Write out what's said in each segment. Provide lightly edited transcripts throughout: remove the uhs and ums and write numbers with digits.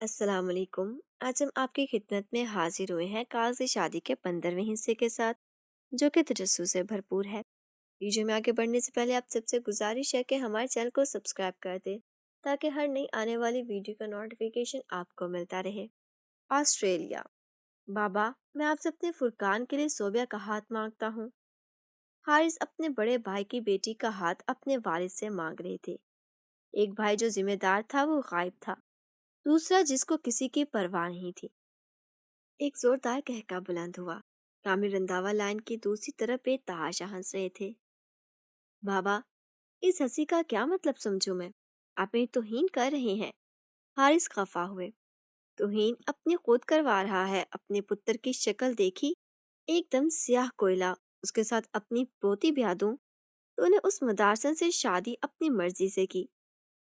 السلام علیکم۔ آج ہم آپ کی خدمت میں حاضر ہوئے ہیں کاغذی شادی کے 15ویں حصے کے ساتھ، جو کہ تجسس سے بھرپور ہے۔ ویڈیو میں آگے بڑھنے سے پہلے آپ سب سے گزارش ہے کہ ہمارے چینل کو سبسکرائب کر دیں تاکہ ہر نئی آنے والی ویڈیو کا نوٹیفیکیشن آپ کو ملتا رہے۔ آسٹریلیا۔ بابا، میں آپ سے اپنے فرقان کے لیے صوبیہ کا ہاتھ مانگتا ہوں۔ حارث اپنے بڑے بھائی کی بیٹی کا ہاتھ اپنے والد سے مانگ رہے تھے۔ ایک بھائی جو ذمہ دار تھا وہ غائب تھا، دوسرا جس کو کسی کی پرواہ نہیں تھی۔ ایک زوردار کہکا بلند ہوا۔ کامل رنداوا لائن کی دوسری طرف بے تحاشا ہنس رہے تھے۔ بابا، اس ہنسی کا کیا مطلب سمجھوں میں؟ آپ میری توہین کر رہے ہیں۔ حارث خفا ہوئے۔ توہین اپنی خود کروا رہا ہے۔ اپنے پتر کی شکل دیکھی، ایک دم سیاہ کوئلہ، اس کے ساتھ اپنی پوتی بیاہ دوں تو نے اس مدارسن سے شادی اپنی مرضی سے کی،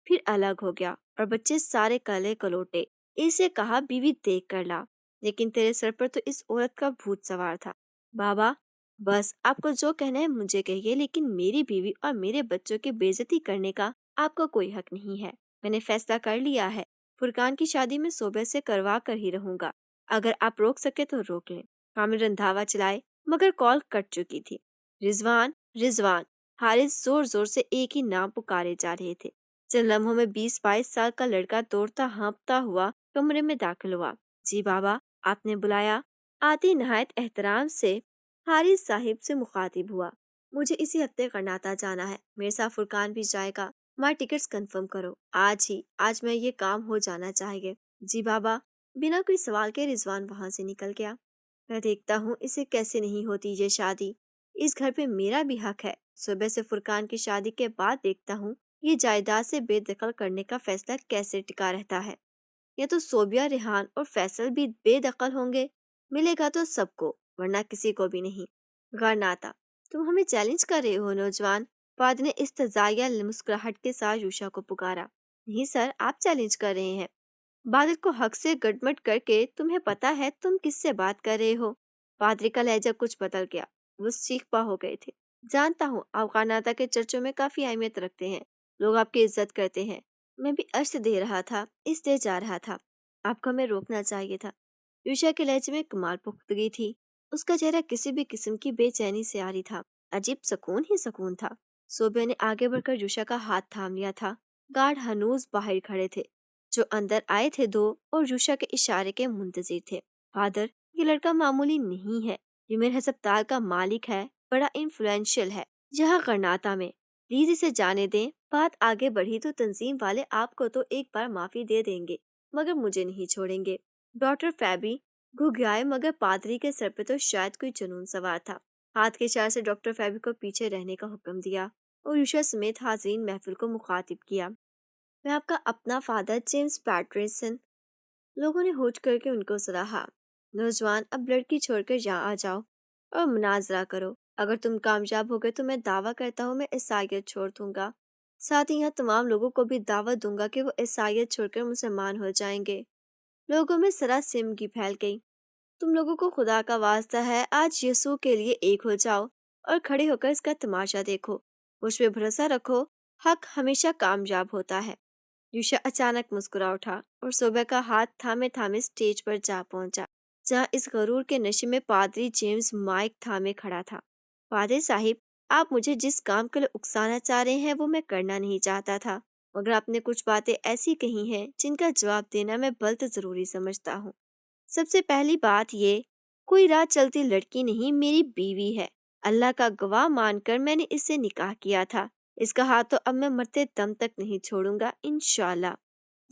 پھر الگ ہو گیا اور بچے سارے کلے کلوٹے۔ اسے کہا بیوی دیکھ کر لا، لیکن تیرے سر پر تو اس عورت کا بھوت سوار تھا۔ بابا، بس آپ کو جو کہنا ہے مجھے کہیے، لیکن میری بیوی اور میرے بچوں کی بے عزتی کرنے کا آپ کو کوئی حق نہیں ہے۔ میں نے فیصلہ کر لیا ہے، فرقان کی شادی میں صوبے سے کروا کر ہی رہوں گا۔ اگر آپ روک سکے تو روک لیں۔ کامل رندھاوا چلائے مگر کال کٹ چکی تھی۔ رضوان، رضوان، حارث زور زور سے ایک ہی نام پکارے جا رہے تھے۔ چند لمحوں میں 20-22 سال کا لڑکا دوڑتا ہانپتا ہوا کمرے میں داخل ہوا۔ جی بابا، آپ نے بلایا؟ آتی نہایت احترام سے حارث صاحب سے مخاطب ہوا۔ مجھے اسی ہفتے کرناٹا جانا ہے، میرے ساتھ فرقان بھی جائے گا۔ ہماری ٹکٹس کنفرم کرو آج ہی، آج میں یہ کام ہو جانا چاہیے۔ جی بابا۔ بنا کوئی سوال کے رضوان وہاں سے نکل گیا۔ میں دیکھتا ہوں اسے کیسے نہیں ہوتی یہ شادی، اس گھر پہ میرا بھی حق ہے۔ صبح سے فرقان کی شادی کے بعد دیکھتا ہوں یہ جائیداد سے بے دخل کرنے کا فیصلہ کیسے ٹکا رہتا ہے۔ یا تو صوبیہ، ریحان اور فیصل بھی بے دخل ہوں گے، ملے گا تو سب کو، ورنہ کسی کو بھی نہیں۔ غرناطہ۔ تم ہمیں چیلنج کر رہے ہو نوجوان؟ پاد نے استزائیہ مسکراہٹ کے ساتھ یوشا کو پکارا۔ نہیں سر، آپ چیلنج کر رہے ہیں۔ بادل کو حق سے گڑمٹ کر کے تمہیں پتا ہے تم کس سے بات کر رہے ہو؟ پادری کا لہجہ کچھ بدل گیا، وہ سیخ پا ہو گئے تھے۔ جانتا ہوں آپ غرناطہ کے چرچوں میں کافی اہمیت رکھتے ہیں، لوگ آپ کی عزت کرتے ہیں۔ میں بھی اشت دے رہا تھا، اس لیے جا رہا تھا، آپ کو ہمیں روکنا چاہیے تھا۔ یوشا کے لہجے میں کمال پختگی تھی، اس کا چہرہ کسی بھی قسم کی بے چینی سے عاری تھا، عجیب سکون ہی سکون تھا۔ صوبیہ نے آگے بڑھ کر یوشا کا ہاتھ تھام لیا تھا۔ گارڈ ہنوز باہر کھڑے تھے، جو اندر آئے تھے دو اور یوشا کے اشارے کے منتظر تھے۔ فادر، یہ لڑکا معمولی نہیں ہے، یہ میرے ہسپتال کا مالک ہے، بڑا انفلوئنشل ہے یہاں غرناطہ میں، پلیز اسے جانے دیں۔ بات آگے بڑھی تو تنظیم والے آپ کو تو ایک بار معافی دے دیں گے، مگر مجھے نہیں چھوڑیں گے۔ ڈاکٹر فیبی گھگیائے، مگر پادری کے سر پہ تو شاید کوئی جنون سوار تھا۔ ہاتھ کے اشارے سے ڈاکٹر فیبی کو پیچھے رہنے کا حکم دیا اور یوشا سمیت حاضرین محفل کو مخاطب کیا۔ میں آپ کا اپنا فادر جیمز پیٹرسن۔ لوگوں نے ہوٹ کر کے ان کو سراہا۔ نوجوان، اب لڑکی چھوڑ کر یہاں آ جاؤ اور مناظرہ کرو۔ اگر تم کامیاب ہو گئے تو میں دعویٰ کرتا ہوں میں عیسائیت چھوڑ دوں گا، ساتھ ہی یہاں تمام لوگوں کو بھی دعوت دوں گا کہ وہ عیسائیت چھوڑ کر مسلمان ہو جائیں گے۔ لوگوں میں سراسیمگی پھیل گئی۔ تم لوگوں کو خدا کا واسطہ ہے، آج یسوع کے لیے ایک ہو جاؤ اور کھڑے ہو کر اس کا تماشا دیکھو۔ مجھ پہ بھروسہ رکھو، حق ہمیشہ کامیاب ہوتا ہے۔ یوشا اچانک مسکرا اٹھا اور صوبہ کا ہاتھ تھامے تھامے سٹیج پر جا پہنچا، جہاں اس غرور کے نشے میں پادری جیمز مائک تھامے کھڑا تھا۔ پادری صاحب، آپ مجھے جس کام کے لیے اکسانا چاہ رہے ہیں وہ میں کرنا نہیں چاہتا تھا، مگر آپ نے کچھ باتیں ایسی کہی ہیں جن کا جواب دینا میں بلد ضروری سمجھتا ہوں۔ سب سے پہلی بات یہ، کوئی راہ چلتی لڑکی نہیں، میری بیوی ہے، اللہ کا گواہ مان کر میں نے اس سے نکاح کیا تھا، اس کا ہاتھ تو اب میں مرتے دم تک نہیں چھوڑوں گا انشاءاللہ۔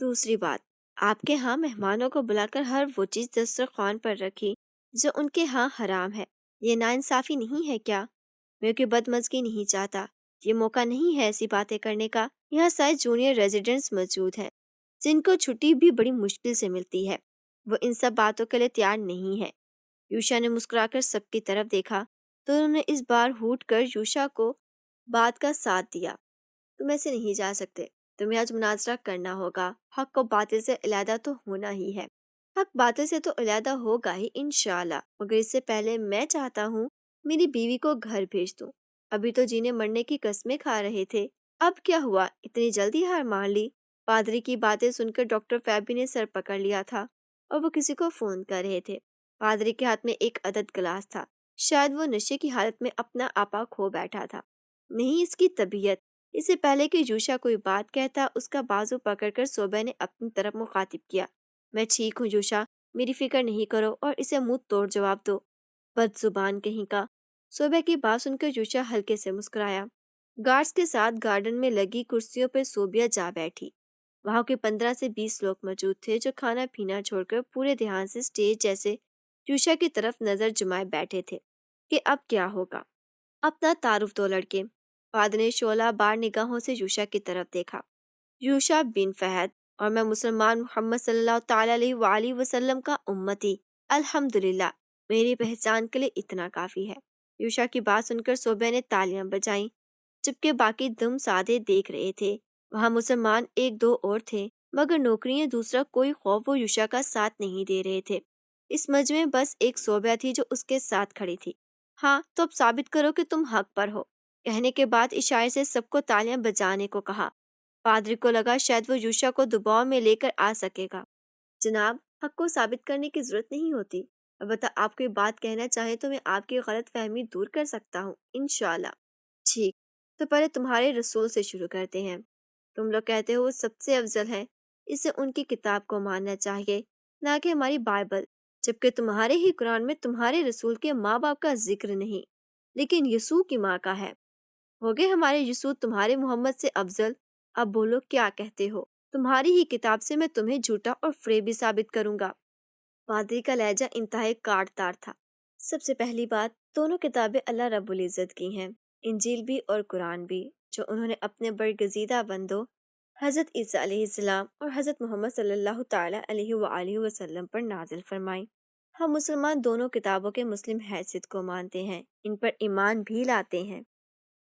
دوسری بات، آپ کے ہاں مہمانوں کو بلا کر ہر وہ چیز دسترخوان پر رکھی جو ان کے ہاں حرام ہے، یہ ناانصافی نہیں ہے کیا؟ میں کوئی بدمزگی نہیں چاہتا، یہ موقع نہیں ہے ایسی باتیں کرنے کا۔ یہاں سارے جونیئر ریزیڈنٹس موجود ہیں جن کو چھٹی بھی بڑی مشکل سے ملتی ہے، وہ ان سب باتوں کے لیے تیار نہیں ہے۔ یوشا نے مسکرا کر سب کی طرف دیکھا تو انہوں نے اس بار ہوٹ کر یوشا کو بات کا ساتھ دیا۔ تم ایسے نہیں جا سکتے، تمہیں آج مناظرہ کرنا ہوگا، حق و باطل سے علیحدہ تو ہونا ہی ہے۔ حق باطل سے تو علیحدہ ہوگا ہی انشاءاللہ، مگر اس سے پہلے میں چاہتا ہوں میری بیوی کو گھر بھیج دوں۔ ابھی تو جینے مرنے کی قسمیں کھا رہے تھے، اب کیا ہوا، اتنی جلدی ہار مان لی؟ پادری کی باتیں سن کر ڈاکٹر فیبی نے سر پکڑ لیا تھا اور وہ کسی کو فون کر رہے تھے۔ پادری کے ہاتھ میں ایک عدد گلاس تھا، شاید وہ نشے کی حالت میں اپنا آپا کھو بیٹھا تھا، نہیں اس کی طبیعت۔ اس سے پہلے کہ جوشا کوئی بات کہتا، اس کا بازو پکڑ کر صوبہ نے اپنی طرف مخاطب کیا۔ میں ٹھیک ہوں جوشا، میری فکر نہیں کرو اور اسے منہ توڑ جواب دو، بد زبان کہیں کا۔ صوبہ کی بات سن کر جوشا ہلکے سے مسکرایا۔ گارڈز کے ساتھ گارڈن میں لگی کرسیوں پہ صوبیہ جا بیٹھی۔ وہاں کے 15 سے 20 لوگ موجود تھے جو کھانا پینا چھوڑ کر پورے دھیان سے اسٹیج جیسے جوشا کی طرف نظر جمائے بیٹھے تھے کہ اب کیا ہوگا۔ اپنا تعارف دو لڑکے۔ پادری نے شعلہ بار نگاہوں سے جوشا کی طرف دیکھا۔ یوشا بن فہد، اور میں مسلمان محمد صلی اللہ تعالی علیہ وآلہ وسلم کا امتی۔ الحمدللہ، میری پہچان کے لیے اتنا کافی ہے۔ یوشا کی بات سن کر صوبہ نے تالیاں بجائیں، جبکہ باقی دم سادے دیکھ رہے تھے۔ وہاں مسلمان ایک دو اور تھے، مگر نوکریاں دوسرا کوئی خوف وہ یوشا کا ساتھ نہیں دے رہے تھے۔ اس مجمع بس ایک صوبہ تھی جو اس کے ساتھ کھڑی تھی۔ ہاں تو اب ثابت کرو کہ تم حق پر ہو، کہنے کے بعد اشارے سے سب کو تالیاں بجانے کو کہا۔ پادری کو لگا شاید وہ یوشا کو دباؤ میں لے کر آ سکے گا۔ جناب، حق کو ثابت کرنے کی ضرورت نہیں ہوتی، البتہ آپ کوئی بات کہنا چاہیں تو میں آپ کی غلط فہمی دور کر سکتا ہوں انشاءاللہ۔ ٹھیک، تو پہلے تمہارے رسول سے شروع کرتے ہیں۔ تم لوگ کہتے ہو وہ سب سے افضل ہے، اسے ان کی کتاب کو ماننا چاہیے، نہ کہ ہماری بائبل، جبکہ تمہارے ہی قرآن میں تمہارے رسول کے ماں باپ کا ذکر نہیں، لیکن یسوع کی ماں کا ہے۔ ہوگے ہمارے یسوع تمہارے محمد سے افضل؟ اب بولو کیا کہتے ہو؟ تمہاری ہی کتاب سے میں تمہیں جھوٹا اور فریبی ثابت کروں گا۔ پادری کا لہجہ انتہائی کاٹ تار تھا۔ سب سے پہلی بات، دونوں کتابیں اللہ رب العزت کی ہیں، انجیل بھی اور قرآن بھی، جو انہوں نے اپنے برگزیدہ بندوں حضرت عیسیٰ علیہ السلام اور حضرت محمد صلی اللہ تعالی علیہ وآلہ وسلم پر نازل فرمائی۔ ہم مسلمان دونوں کتابوں کے مسلم حیثیت کو مانتے ہیں، ان پر ایمان بھی لاتے ہیں،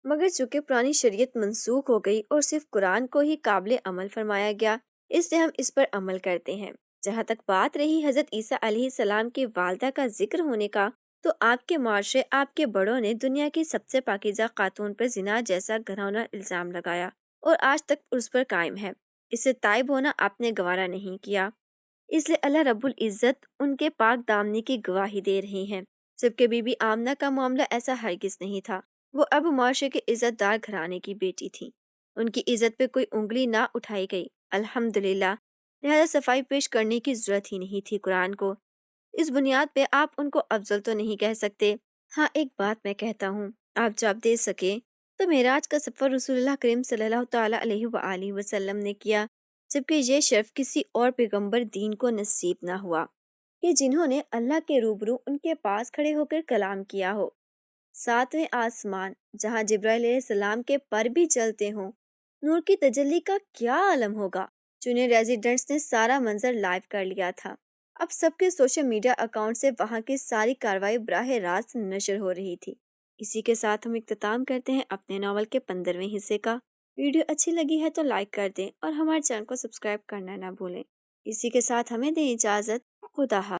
مگر چونکہ پرانی شریعت منسوخ ہو گئی اور صرف قرآن کو ہی قابل عمل فرمایا گیا، اس لیے ہم اس پر عمل کرتے ہیں۔ جہاں تک بات رہی حضرت عیسیٰ علیہ السلام کی والدہ کا ذکر ہونے کا، تو آپ کے معاشرے، آپ کے بڑوں نے دنیا کی سب سے پاکیزہ خاتون پر زنا جیسا گھناؤنا الزام لگایا اور آج تک اس پر قائم ہے۔ اس سے تائب ہونا آپ نے گوارا نہیں کیا، اس لیے اللہ رب العزت ان کے پاک دامنی کی گواہی دے رہی ہیں، جبکہ بی بی آمنہ کا معاملہ ایسا ہرگز نہیں تھا۔ وہ اب معاشرے کے عزت دار گھرانے کی بیٹی تھی، ان کی عزت پہ کوئی انگلی نہ اٹھائی گئی، الحمدللہ۔ لہذا صفائی پیش کرنے کی ضرورت ہی نہیں تھی قرآن کو۔ اس بنیاد پہ آپ ان کو افضل تو نہیں کہہ سکتے۔ ہاں ایک بات میں کہتا ہوں، آپ جب دے سکے تو معراج کا سفر رسول اللہ کریم صلی اللہ تعالی علیہ وآلہ وسلم نے کیا، جبکہ یہ شرف کسی اور پیغمبر دین کو نصیب نہ ہوا کہ جنہوں نے اللہ کے روبرو ان کے پاس کھڑے ہو کر کلام کیا ہو۔ 7ویں آسمان، جہاں جبرائیل علیہ السلام کے پر بھی چلتے ہوں، نور کی تجلی کا کیا عالم ہوگا۔ چنے ریزیڈنٹس نے سارا منظر لائیو کر لیا تھا۔ اب سب کے سوشل میڈیا اکاؤنٹ سے وہاں کی ساری کارروائی براہ راست نشر ہو رہی تھی۔ اسی کے ساتھ ہم اختتام کرتے ہیں اپنے ناول کے 15ویں حصے کا۔ ویڈیو اچھی لگی ہے تو لائک کر دیں اور ہمارے چینل کو سبسکرائب کرنا نہ بھولیں۔ اسی کے ساتھ ہمیں دیں اجازت، خدا حافظ۔